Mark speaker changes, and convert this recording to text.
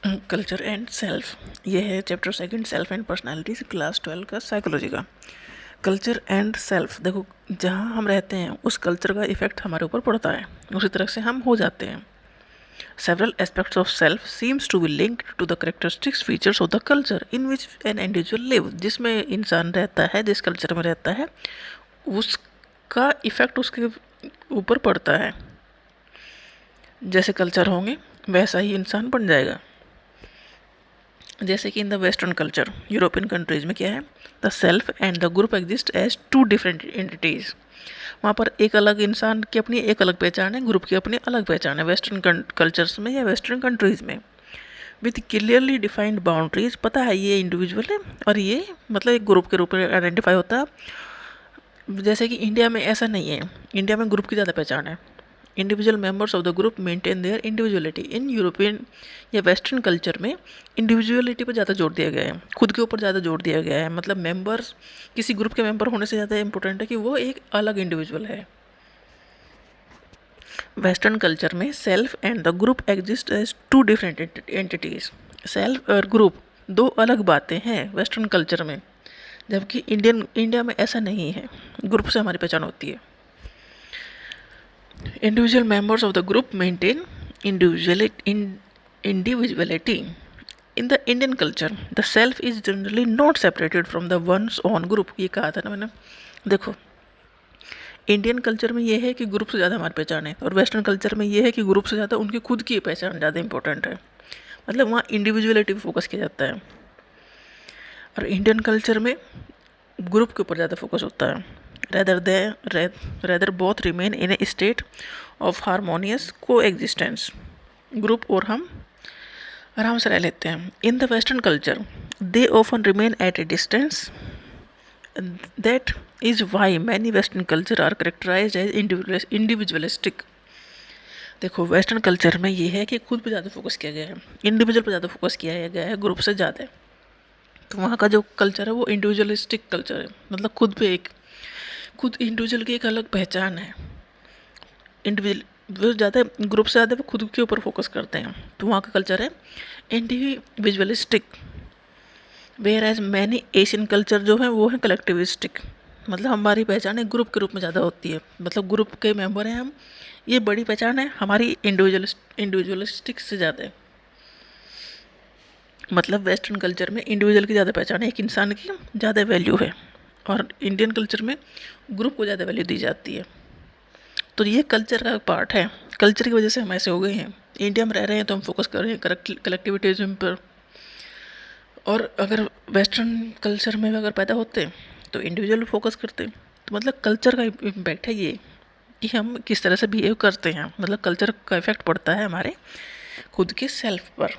Speaker 1: Culture and self, ये है chapter second, self and personalities, class 12 का साइकोलॉजी का। कल्चर एंड सेल्फ, देखो जहाँ हम रहते हैं उस कल्चर का इफेक्ट हमारे ऊपर पड़ता है, उसी तरह से हम हो जाते हैं। Several aspects of self seems to be linked to the characteristics features of the culture in which an individual live, जिसमें इंसान रहता है, जिस कल्चर में रहता है उसका इफेक्ट उसके ऊपर पड़ता है। जैसे कल्चर होंगे वैसा ही इंसान बन जाएगा। जैसे कि in the western culture, European countries में क्या है, the self and the group exist as two different entities. वहाँ पर एक अलग इंसान की अपनी एक अलग पहचान है, ग्रुप की अपनी अलग पहचान है वेस्टर्न कल्चर्स में या वेस्टर्न कंट्रीज में, विथ क्लियरली डिफाइंड बाउंड्रीज। पता है ये इंडिविजुअल है और ये मतलब एक ग्रुप के रूप में आइडेंटिफाई होता है। जैसे कि इंडिया में ऐसा नहीं है, इंडिया में ग्रुप की ज़्यादा पहचान है। Individual members of the group maintain their individuality. In European या वेस्टर्न कल्चर में इंडिविजुअलिटी पर ज़्यादा जोर दिया गया है, खुद के ऊपर ज़्यादा जोर दिया गया है। मतलब मेंबर्स किसी ग्रुप के मेंबर होने से ज़्यादा इंपॉर्टेंट है कि वो एक अलग इंडिविजुअल है। वेस्टर्न कल्चर में self and the group exist as two different entities. Self और ग्रुप दो अलग बातें हैं वेस्टर्न कल्चर में, जबकि इंडिया में ऐसा नहीं है, ग्रुप से हमारी पहचान होती है। Individual members of the group maintain individuality. In the Indian culture, the self is generally not separated from the one's own group. ये कहा था ना मैंने। देखो इंडियन कल्चर में ये है कि ग्रुप से ज़्यादा हमारी पहचान है, और वेस्टर्न कल्चर में ये है कि ग्रुप से ज़्यादा उनकी खुद की पहचान ज़्यादा इंपॉर्टेंट है। मतलब वहाँ इंडिविजुअलिटी पे फोकस किया जाता है, और इंडियन कल्चर में ग्रुप के ऊपर ज़्यादा फोकस होता है। rather both remain in a state of harmonious coexistence। Group और हम आराम से रह लेते हैं। In the western culture they often remain at a distance. That is why many western culture are characterised as individualistic. देखो वेस्टर्न कल्चर में ये है कि खुद पे ज़्यादा फोकस किया गया है, इंडिविजुअल पे ज़्यादा फोकस किया गया है ग्रुप से ज़्यादा। तो वहाँ का जो कल्चर है वो इंडिविजुअलिस्टिक कल्चर है, मतलब खुद इंडिविजुअल की एक अलग पहचान है। इंडिविजुअल वो ज़्यादा ग्रुप से ज़्यादा वो खुद के ऊपर फोकस करते हैं, तो वहाँ का कल्चर है individualistic. Whereas many Asian culture जो है वो है कलेक्टिविस्टिक। मतलब हमारी पहचान है ग्रुप के रूप में ज़्यादा होती है, मतलब ग्रुप के मेंबर हैं हम, ये बड़ी पहचान है हमारी इंडिविजुअलिस्टिक से ज़्यादा है। मतलब वेस्टर्न कल्चर में इंडिविजुअल की ज़्यादा पहचान है, एक इंसान की ज़्यादा वैल्यू है, और इंडियन कल्चर में ग्रुप को ज़्यादा वैल्यू दी जाती है। तो ये कल्चर का पार्ट है, कल्चर की वजह से हम ऐसे हो गए हैं। इंडिया में रह रहे हैं तो हम फोकस कर रहे हैं कलेक्टिविटीज़म पर, और अगर वेस्टर्न कल्चर में अगर पैदा होते तो इंडिविजुअल फोकस करते। तो मतलब कल्चर का इम्पैक्ट है ये कि हम किस तरह से बिहेव करते हैं, मतलब कल्चर का इफेक्ट पड़ता है हमारे खुद के सेल्फ पर।